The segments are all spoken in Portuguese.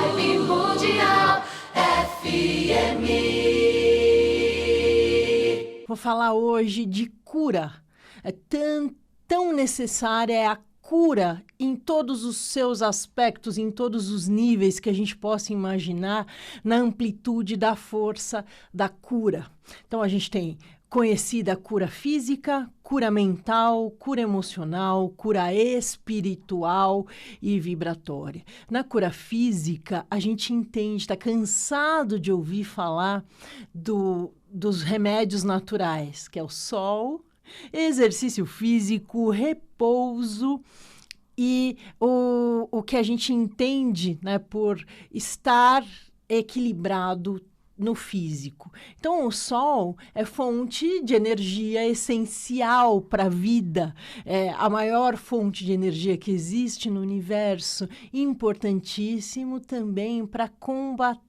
Vibe Mundial FM. Vou falar hoje de cura. Tão necessária é a cura em todos os seus aspectos, em todos os níveis que a gente possa imaginar, na amplitude da força da cura. Então, a gente tem conhecida cura física, cura mental, cura emocional, cura espiritual e vibratória. Na cura física, a gente entende, está cansado de ouvir falar dos remédios naturais, que é o sol, exercício físico, repouso e o que a gente entende, né, por estar equilibrado no físico. Então, o sol é fonte de energia essencial para a vida, é a maior fonte de energia que existe no universo, importantíssimo também para combater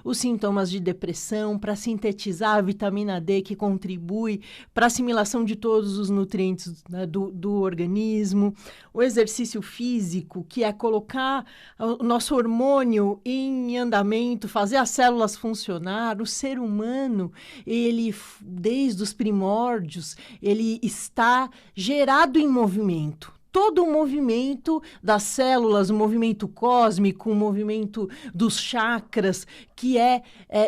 os sintomas de depressão, para sintetizar a vitamina D que contribui para a assimilação de todos os nutrientes, né, do organismo. O exercício físico, que é colocar o nosso hormônio em andamento, fazer as células funcionar. O ser humano, ele, desde os primórdios, ele está gerado em movimento. Todo o movimento das células, o movimento cósmico, o movimento dos chakras, que é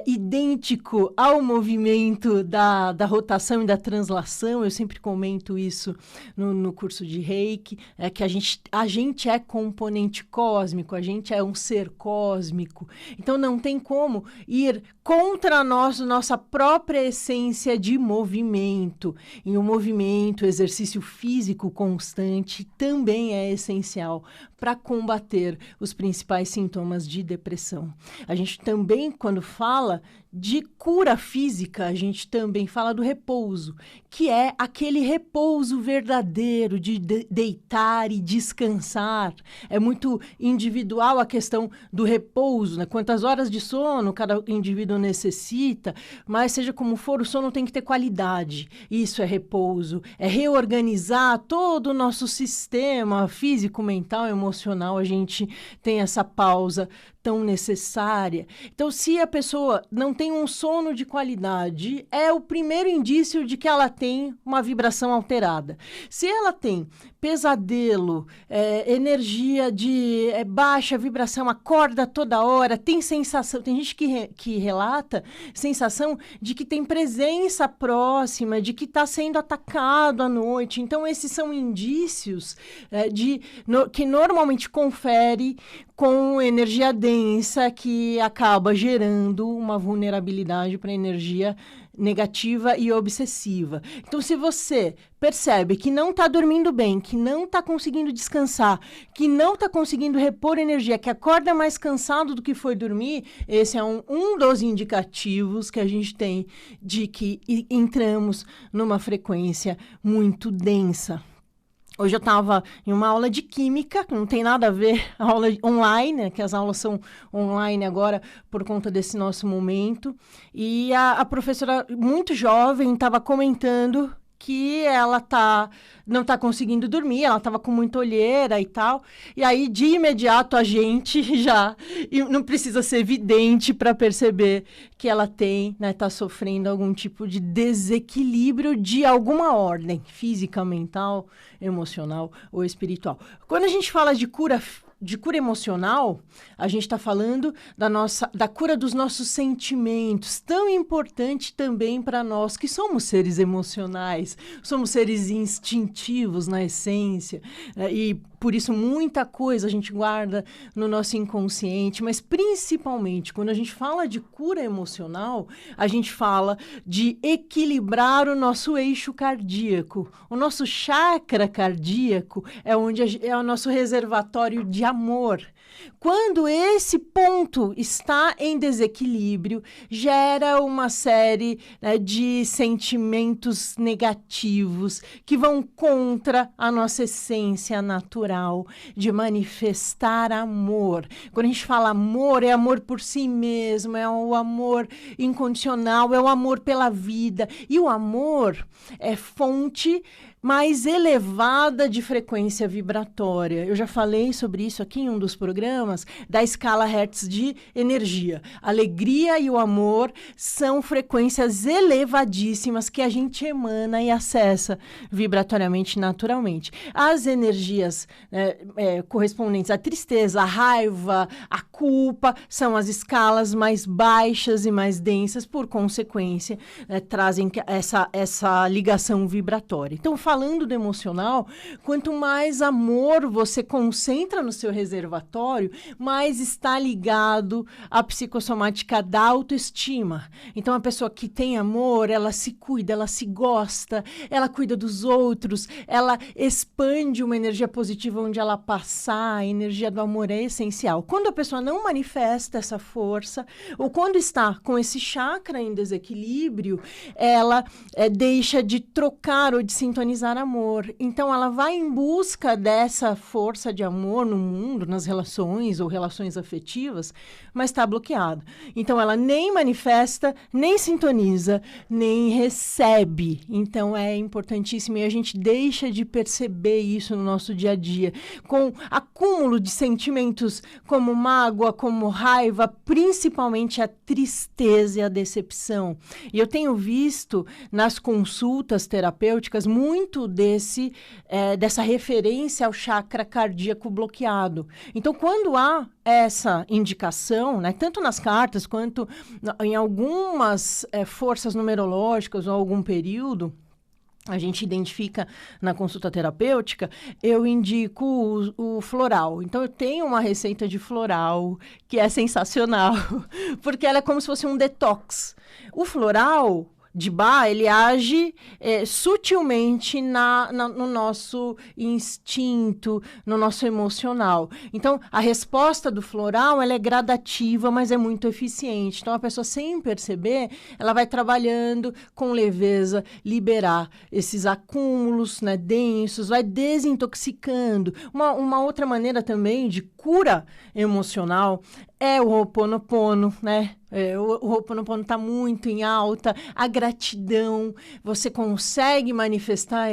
idêntico ao movimento da rotação e da translação. Eu sempre comento isso no curso de Reiki, que a gente é componente cósmico, a gente é um ser cósmico. Então, não tem como ir contra a nossa própria essência de movimento. E o movimento, exercício físico constante, também é essencial para combater os principais sintomas de depressão. A gente também, quando fala de cura física, a gente também fala do repouso, que é aquele repouso verdadeiro de deitar e descansar. É muito individual a questão do repouso, né? Quantas horas de sono cada indivíduo necessita, mas seja como for, o sono tem que ter qualidade. Isso é repouso, é reorganizar todo o nosso sistema físico, mental, emocional. A gente tem essa pausa tão necessária. Então, se a pessoa não tem um sono de qualidade, é o primeiro indício de que ela tem uma vibração alterada. Se ela tem pesadelo, energia de baixa vibração, acorda toda hora, tem sensação, tem gente que relata sensação de que tem presença próxima, de que está sendo atacado à noite. Então, esses são indícios que normalmente confere com energia densa, que acaba gerando uma vulnerabilidade para energia negativa e obsessiva. Então, se você percebe que não está dormindo bem, que não está conseguindo descansar, que não está conseguindo repor energia, que acorda mais cansado do que foi dormir, esse é um dos indicativos que a gente tem de que entramos numa frequência muito densa. Hoje eu estava em uma aula de química, que não tem nada a ver a aula online, né, que as aulas são online agora por conta desse nosso momento. E a professora, muito jovem, estava comentando que ela não está conseguindo dormir, ela estava com muita olheira e tal. E aí, de imediato, a gente já... E não precisa ser evidente para perceber que ela está sofrendo algum tipo de desequilíbrio de alguma ordem, física, mental, emocional ou espiritual. Quando a gente fala de cura emocional, a gente está falando da cura dos nossos sentimentos, tão importante também para nós, que somos seres emocionais, somos seres instintivos na essência, e por isso muita coisa a gente guarda no nosso inconsciente, mas principalmente quando a gente fala de cura emocional, a gente fala de equilibrar o nosso eixo cardíaco. O nosso chakra cardíaco é é o nosso reservatório de amor. Quando esse ponto está em desequilíbrio, gera uma série, né, de sentimentos negativos que vão contra a nossa essência natural de manifestar amor. Quando a gente fala amor, é amor por si mesmo, é o amor incondicional, é o amor pela vida. E o amor é fonte mais elevada de frequência vibratória. Eu já falei sobre isso aqui em um dos programas da escala Hertz de energia. A alegria e o amor são frequências elevadíssimas que a gente emana e acessa vibratoriamente, naturalmente. As energias correspondentes à tristeza, à raiva, à culpa, são as escalas mais baixas e mais densas, por consequência, trazem essa ligação vibratória. Então, falando do emocional, quanto mais amor você concentra no seu reservatório, mais está ligado à psicossomática da autoestima. Então, a pessoa que tem amor, ela se cuida, ela se gosta, ela cuida dos outros, ela expande uma energia positiva onde ela passar, a energia do amor é essencial. Quando a pessoa não manifesta essa força, ou quando está com esse chakra em desequilíbrio, ela deixa de trocar ou de sintonizar amor. Então, ela vai em busca dessa força de amor no mundo, nas relações ou relações afetivas, mas está bloqueada. Então, ela nem manifesta, nem sintoniza, nem recebe. Então, é importantíssimo e a gente deixa de perceber isso no nosso dia a dia, com acúmulo de sentimentos como mágoa, como raiva, principalmente a tristeza e a decepção. E eu tenho visto nas consultas terapêuticas muito dessa referência ao chakra cardíaco bloqueado. Então, quando há essa indicação, né, tanto nas cartas quanto em algumas forças numerológicas ou algum período, a gente identifica na consulta terapêutica, eu indico o floral. Então, eu tenho uma receita de floral que é sensacional, porque ela é como se fosse um detox. O floral de Bach, ele age sutilmente no nosso instinto, no nosso emocional. Então, a resposta do floral, ela é gradativa, mas é muito eficiente. Então, a pessoa, sem perceber, ela vai trabalhando com leveza, liberar esses acúmulos, né, densos, vai desintoxicando. Uma outra maneira também de cura emocional é o Ho'oponopono, né? O Ho'oponopono está muito em alta. A gratidão, você consegue manifestar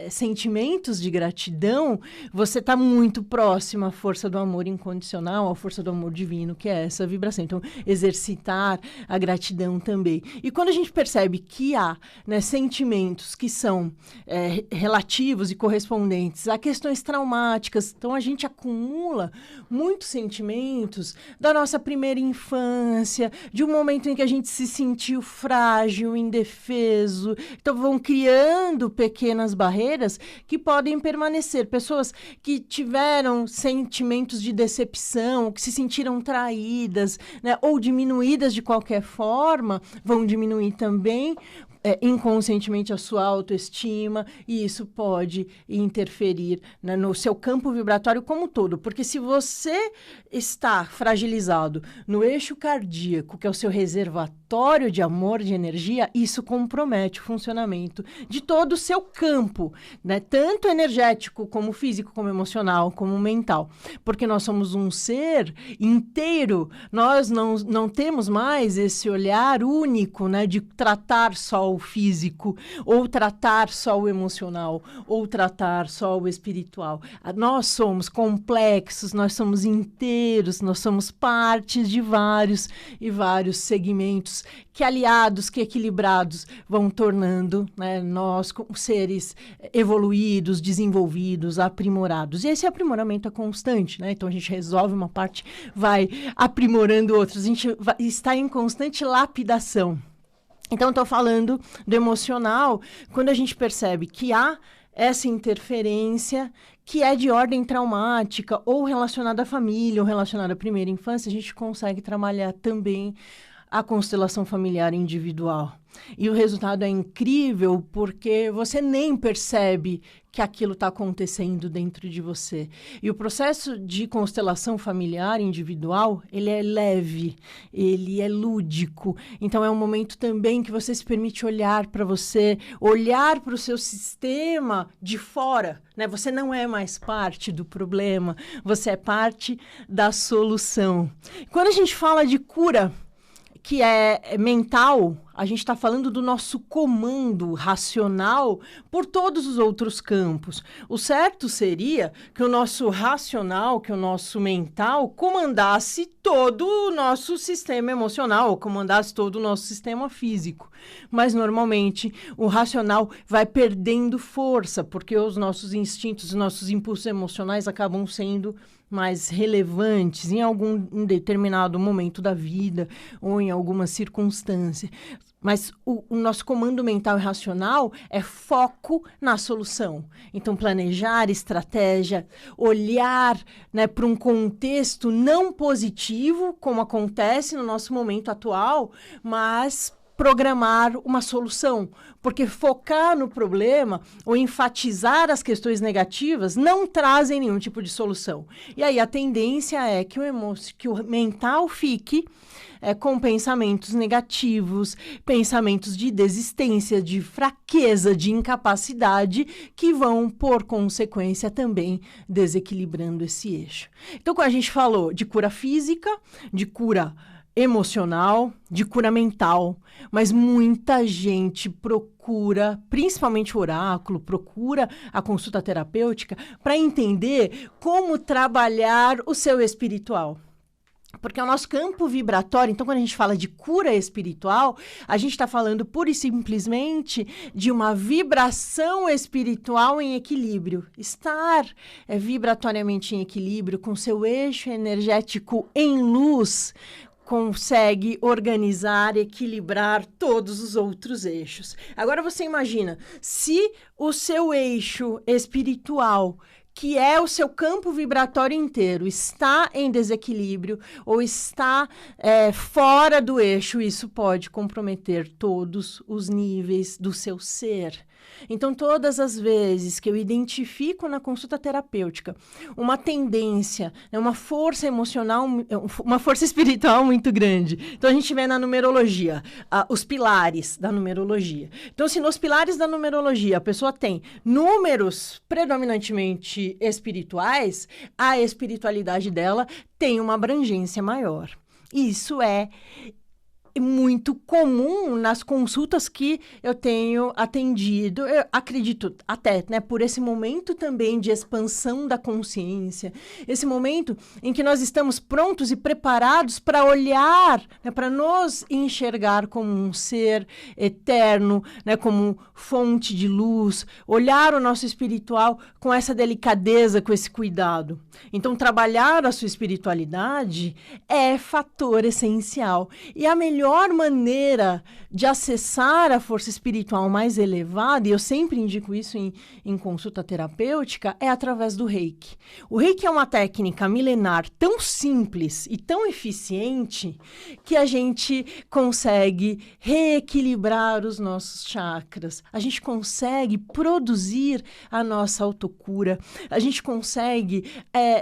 sentimentos de gratidão, você está muito próximo à força do amor incondicional, à força do amor divino, que é essa vibração. Então, exercitar a gratidão também. E quando a gente percebe que há, né, sentimentos que são relativos e correspondentes a questões traumáticas, então a gente acumula muitos sentimentos da nossa primeira infância, de um momento em que a gente se sentiu frágil, indefeso. Então, vão criando pequenas barreiras que podem permanecer. Pessoas que tiveram sentimentos de decepção, que se sentiram traídas, né, ou diminuídas de qualquer forma, vão diminuir também inconscientemente a sua autoestima, e isso pode interferir, né, no seu campo vibratório como um todo, porque se você está fragilizado no eixo cardíaco, que é o seu reservatório de amor, de energia, isso compromete o funcionamento de todo o seu campo, né, tanto energético, como físico, como emocional, como mental, porque nós somos um ser inteiro, nós não temos mais esse olhar único, né, de tratar só o físico, ou tratar só o emocional, ou tratar só o espiritual. Nós somos complexos, nós somos inteiros, nós somos partes de vários e vários segmentos que, aliados, que equilibrados, vão tornando, né, nós seres evoluídos, desenvolvidos, aprimorados. E esse aprimoramento é constante, né? Então, a gente resolve uma parte, vai aprimorando outras. A gente está em constante lapidação. Então, estou falando do emocional, quando a gente percebe que há essa interferência que é de ordem traumática, ou relacionada à família, ou relacionada à primeira infância, a gente consegue trabalhar também a constelação familiar individual. E o resultado é incrível porque você nem percebe que aquilo está acontecendo dentro de você. E o processo de constelação familiar individual, ele é leve, ele é lúdico. Então, é um momento também que você se permite olhar para você, olhar para o seu sistema de fora, né? Você não é mais parte do problema, você é parte da solução. Quando a gente fala de cura, que é mental, a gente está falando do nosso comando racional por todos os outros campos. O certo seria que o nosso racional, que o nosso mental, comandasse todo o nosso sistema emocional, comandasse todo o nosso sistema físico. Mas, normalmente, o racional vai perdendo força, porque os nossos instintos, os nossos impulsos emocionais acabam sendo mais relevantes em algum determinado momento da vida ou em alguma circunstância. Mas o nosso comando mental e racional é foco na solução. Então, planejar estratégia, olhar, né, para um contexto não positivo, como acontece no nosso momento atual, mas programar uma solução, porque focar no problema ou enfatizar as questões negativas não trazem nenhum tipo de solução. E aí a tendência é que o mental fique com pensamentos negativos, pensamentos de desistência, de fraqueza, de incapacidade, que vão, por consequência, também desequilibrando esse eixo. Então, quando a gente falou de cura física, de cura emocional, de cura mental, mas muita gente procura, principalmente o oráculo, procura a consulta terapêutica para entender como trabalhar o seu espiritual. Porque o nosso campo vibratório, então quando a gente fala de cura espiritual, a gente está falando pura e simplesmente de uma vibração espiritual em equilíbrio. Estar vibratoriamente em equilíbrio com seu eixo energético em luz, consegue organizar, equilibrar todos os outros eixos. Agora você imagina, se o seu eixo espiritual, que é o seu campo vibratório inteiro, está em desequilíbrio ou está fora do eixo, isso pode comprometer todos os níveis do seu ser. Então, todas as vezes que eu identifico na consulta terapêutica uma tendência, uma força emocional, uma força espiritual muito grande. Então, a gente vê na numerologia, os pilares da numerologia. Então, se nos pilares da numerologia a pessoa tem números predominantemente espirituais, a espiritualidade dela tem uma abrangência maior. Isso é muito comum nas consultas que eu tenho atendido, eu acredito até, né, por esse momento também de expansão da consciência, esse momento em que nós estamos prontos e preparados para olhar, né, para nos enxergar como um ser eterno, né, como fonte de luz, olhar o nosso espiritual com essa delicadeza, com esse cuidado. Então, trabalhar a sua espiritualidade é fator essencial. E a melhor maneira de acessar a força espiritual mais elevada, e eu sempre indico isso em consulta terapêutica, é através do Reiki. O Reiki é uma técnica milenar tão simples e tão eficiente que a gente consegue reequilibrar os nossos chakras, a gente consegue produzir a nossa autocura, a gente consegue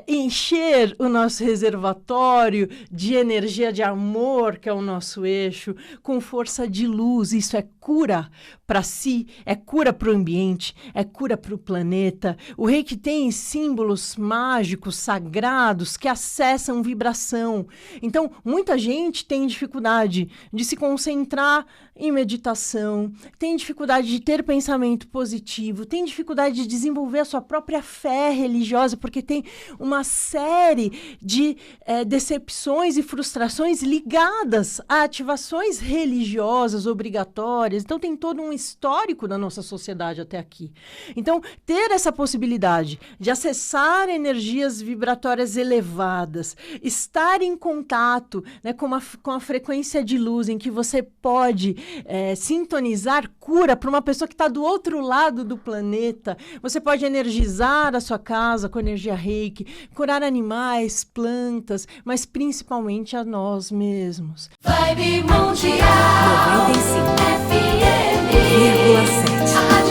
encher o nosso reservatório de energia de amor, que é o nosso eixo, com força de luz. Isso é cura para si, é cura para o ambiente, é cura para o planeta. O Reiki tem símbolos mágicos, sagrados, que acessam vibração. Então, muita gente tem dificuldade de se concentrar em meditação, tem dificuldade de ter pensamento positivo, tem dificuldade de desenvolver a sua própria fé religiosa, porque tem uma série de decepções e frustrações ligadas a ativações religiosas obrigatórias. Então, tem todo um histórico da nossa sociedade até aqui. Então, ter essa possibilidade de acessar energias vibratórias elevadas, estar em contato, né, com a frequência de luz em que você pode sintonizar cura para uma pessoa que está do outro lado do planeta. Você pode energizar a sua casa com energia Reiki, curar animais, plantas, mas principalmente a nós mesmos. Vibe Mundial 95,7. FM.